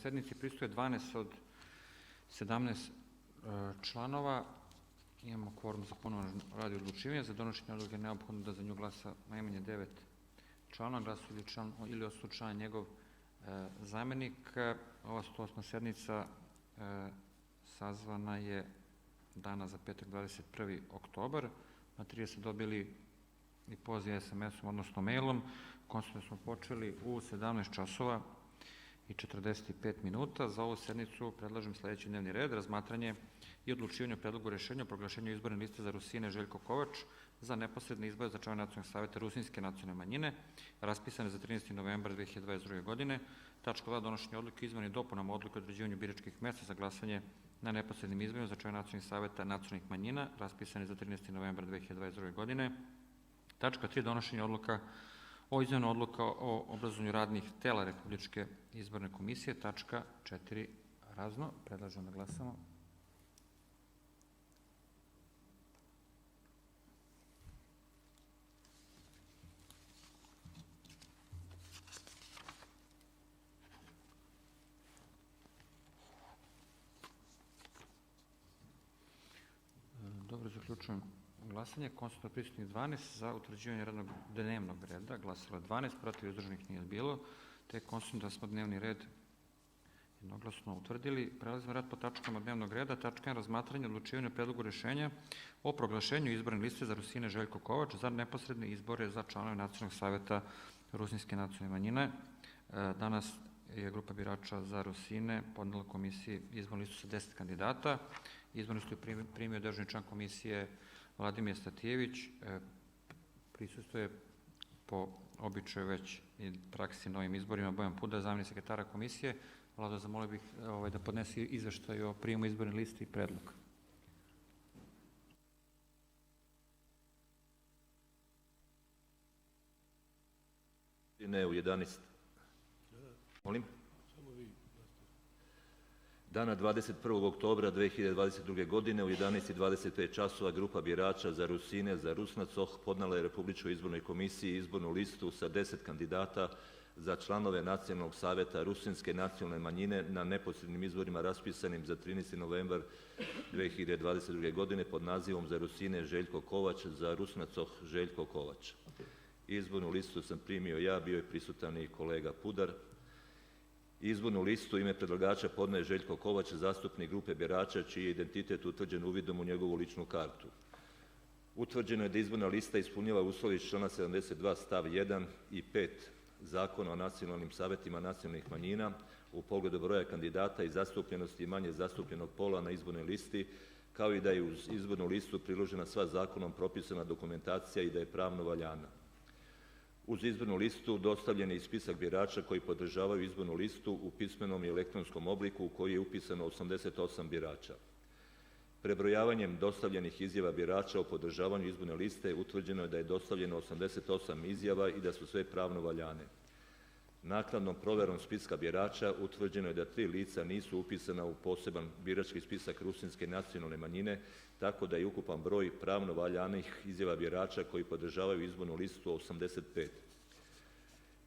sednici prisustvuje 12 od 17 članova. Imamo kvorum za ponovno rad i odlučivanje. Za donošenje odluke je neophodno da za nju glasa najmanje 9 članova. Glasuje ili odsustvo člana njegov zamjenik. Ova 108. sednica sazvana je dana za petak 21. oktobar. Materije ste dobili i poziv SMS-om, odnosno mailom. Konstitutivno smo počeli u 17 časova i 45 minuta. Za ovu sednicu predlažem sljedeći dnevni red: razmatranje i odlučivanje o predlogu rješenja o proglašenju izborne liste za Rusine Željko Kovač za neposredne izbore za članove Nacionalnog savjeta Rusinske nacionalne manjine, raspisane za 13. novembar 2022. godine. Tačka 2. Donošenje odluke o izmeni i dopunama odluke o određivanju biračkih mjesta za glasanje na neposrednim izborima za članove Nacionalnog savjeta nacionalnih manjina, raspisane za 13. novembar 2022. godine. Tačka 3. Donošenje odluka o izmjeni odluka o obrazovanju radnih tela Republičke izborne komisije. Tačka 4. Razno. Predlažem da glasamo. Dobro, zaključujem glasanje. Konstitutivno prisutnih 12, za utvrđivanje radnog dnevnog reda glasalo 12, protiv uzdržanih nije bilo, te konstitutivno da smo dnevni red jednoglasno utvrdili. Prelazimo rad po tačkama dnevnog reda. Tačka 1. Razmatranje i odlučivanje o predlogu rješenja o proglašenju izborne liste za Rusine Željko Kovač za neposredne izbore za članove Nacionalnog savjeta Rusinske nacionalne manjine. Danas je grupa birača za Rusine podnijela komisiji izbornu listu sa 10 kandidata. Izbornu listu je primio državni član komisije Vladimir Statijević. Prisustvuje po običaju već i praksi na ovim izborima Bojan Pudar, zamjenik sekretara komisije. Vlado, zamolio bih da podnese izveštaj o prijemu izborne liste i predlog. Ne, u 11. Molim? Dana 21. oktobra 2022. godine u 11:25 časova grupa birača za Rusine za Rusnacoh podnijela je Republičkoj izbornoj komisiji izbornu listu sa 10 kandidata za članove Nacionalnog savjeta Rusinske nacionalne manjine na neposrednim izborima raspisanim za 13. novembar 2022. godine pod nazivom za Rusine Željko Kovač, za Rusnacoh Željko Kovač. Izbornu listu sam primio ja, bio je prisutan i kolega Pudar. Izbornu listu u ime predlagača podnio je Željko Kovač, zastupnik grupe birača čiji je identitet utvrđen uvidom u njegovu ličnu kartu. Utvrđeno je da izborna lista ispunjava uslove iz člana 72 stav 1 i 5 Zakona o nacionalnim savjetima nacionalnih manjina u pogledu broja kandidata i zastupljenosti i manje zastupljenog pola na izbornoj listi, kao i da je uz izbornu listu priložena sva zakonom propisana dokumentacija i da je pravno valjana. Uz izbornu listu dostavljen je i spisak birača koji podržavaju izbornu listu u pismenom i elektronskom obliku u koji je upisano 88 birača. Prebrojavanjem dostavljenih izjava birača o podržavanju izborne liste utvrđeno je da je dostavljeno 88 izjava i da su sve pravno valjane. Naknadnom provjerom spiska birača utvrđeno je da 3 lica nisu upisana u poseban birački spisak Rusinske nacionalne manjine, tako da je ukupan broj pravno valjanih izjava birača koji podržavaju izbornu listu 85.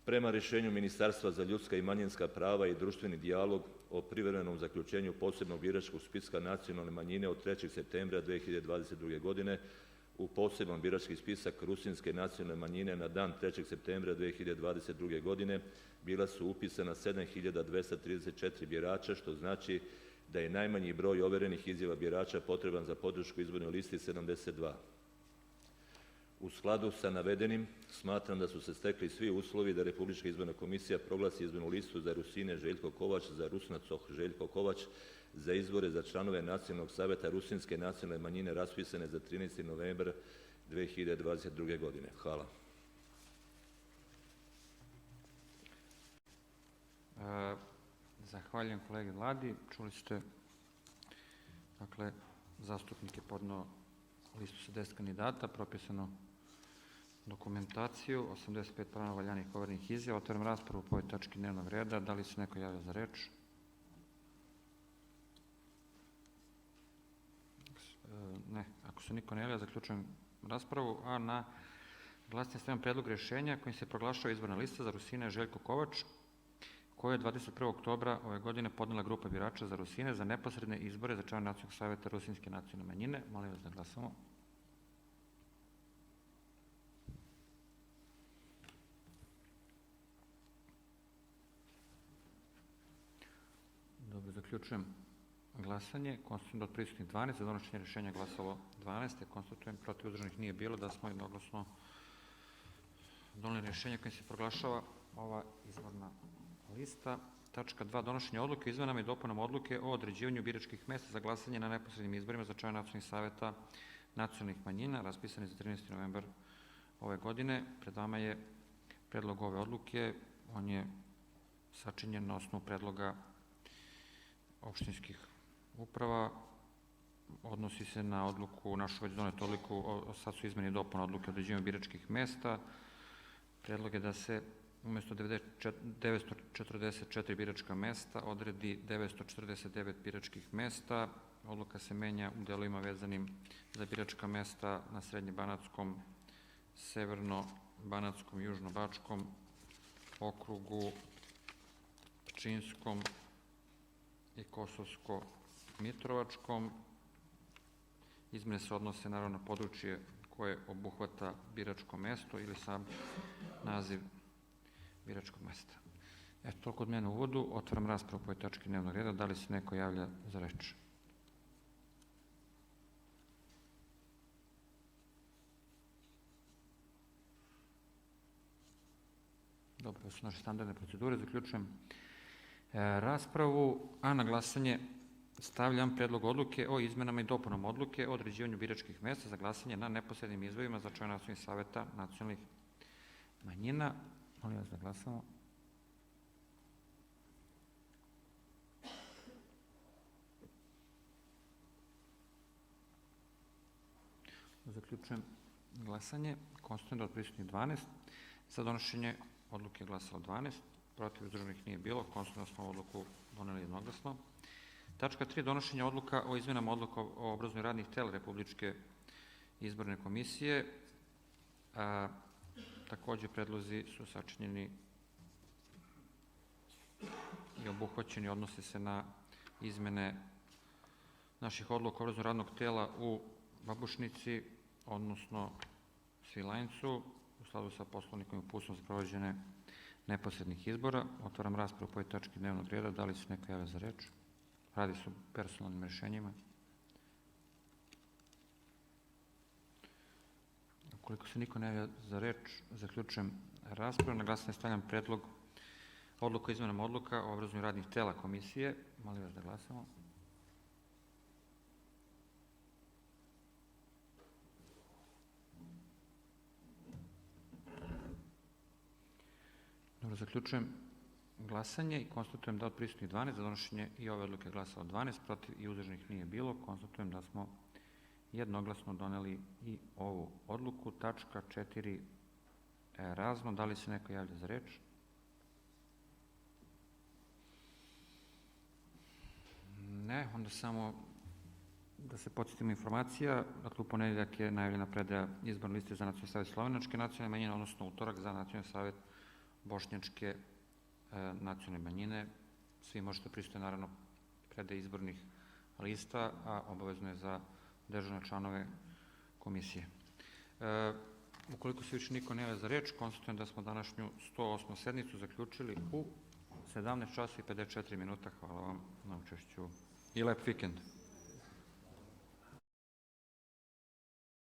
Prema rješenju Ministarstva za ljudska i manjinska prava i društveni dijalog o privremenom zaključenju posebnog biračkog spiska nacionalne manjine od 3. septembra 2022. godine u poseban birački spisak Rusinske nacionalne manjine na dan 3. septembra 2022. godine bila su upisana 7234 birača, što znači da je najmanji broj ovjerenih izjava birača potreban za podršku izbornoj listi 72. U skladu sa navedenim smatram da su se stekli svi uslovi da Republička izborna komisija proglasi izbornu listu za Rusine Željko Kovač, za Rusnacoh Željko Kovač za izbore za članove Nacionalnog savjeta Rusinske nacionalne manjine raspisane za 13. novembar 2022. godine. Hvala. Zahvaljujem kolegi Vladi. Čuli ste, dakle, zastupnik je podnio listu sa 10 kandidata, propisanu dokumentaciju, 85 pravno valjanih ovjerenih izjava. Otvaram raspravu po ovoj tački dnevnog reda. Da li se neko javlja za reč? Ne. Ako se niko ne javlja, zaključujem raspravu. A na glasanje stavljam predlog rješenja kojim se proglašava izborna lista za Rusine Željko Kovač koje je 21. oktobra ove godine podnela grupa birača za Rusine za neposredne izbore za člana Nacionalnog savjeta Rusinske nacionalne manjine. Molim vas da glasamo. Dobro, zaključujem glasanje. Konstatujem da od prisutnih 12 za donošenje rješenja glasalo 12. Konstatujem protiv uzdržanih nije bilo, da smo jednoglasno doneli rješenje kojim se proglašava ova izborna lista. Tačka 2. Donošenje odluke o izmenama i dopunama odluke o određivanju biračkih mjesta za glasanje na neposrednim izborima za člana Nacionalnih savjeta nacionalnih manjina, raspisani za 13. novembar ove godine. Pred vama je predlog ove odluke. On je sačinjen na osnovu predloga opštinskih uprava. Odnosi se na odluku, našu već donetu odluku, sad su izmene i dopune odluke o određivanju biračkih mjesta. Predlog je da se umjesto 944 biračka mjesta odredi 949 biračkih mjesta. Odluka se menja u delovima vezanim za biračka mjesta na Srednje-banatskom, Severno-banatskom, Južno-bačkom okrugu, Pčinjskom i Kosovsko-mitrovačkom. Izmjene se odnose naravno na područje koje obuhvata biračko mjesto ili sam naziv biračkog mjesta. Eto, toliko od mene u uvodu. Otvaram raspravu po ovoj tački dnevnog reda. Da li se neko javlja za reč? Dobro, to su naše standardne procedure. Zaključujem raspravu, a na glasanje stavljam predlog odluke o izmenama i dopunama odluke o određivanju biračkih mjesta za glasanje na neposrednim izborima za člana Nacionalnih savjeta nacionalnih manjina. Molim vas da glasamo. Zaključujem glasanje. Konstatujem da od prisutnih 12 za donošenje odluke je glasalo 12, protiv uzdržanih nije bilo. Konstatujem da smo odluku doneli jednoglasno. Tačka 3. Donošenje odluka o izmenama odluka o obrazovanju radnih tela Republičke izborne komisije. Također predlozi su sačinjeni i obuhvaćeni, odnose se na izmene naših odluka o obrazovanju radnog tela u Babušnici, odnosno Svilajncu, u skladu sa poslovnikom i uputstvom za provođenje neposrednih izbora. Otvaram raspravu po ovoj tački dnevnog reda. Da li se neko javlja za reč? Radi se o personalnim rješenjima. Ukoliko se niko ne javlja za reč, zaključujem raspravu. Na glasanje stavljam predlog odluka o izmenama odluka o obrazovanju radnih tela komisije. Molim vas da glasamo. Dobro, zaključujem glasanje i konstatujem da od prisutnih 12 za donošenje i ove odluke glasalo 12, protiv i uzdržanih nije bilo. Konstatujem da smo jednoglasno doneli i ovu odluku. Tačka 4. Razno. Da li se neko javlja za reč? Ne, onda samo da se podsjetimo informacija. Dakle, u ponedjeljak je najavljena predaja izborne liste za Nacionalni savjet slovenačke nacionalne manjine, odnosno utorak za Nacionalni savjet bošnjačke nacionalne manjine. Svi možete pristupiti naravno predaje izbornih lista, a obavezno je za dežurne članove komisije. Ukoliko se više niko ne javlja za reč, konstatujem da smo današnju 108. sednicu zaključili u 17 časa i 54 minuta. Hvala vam na učešću i lep vikend.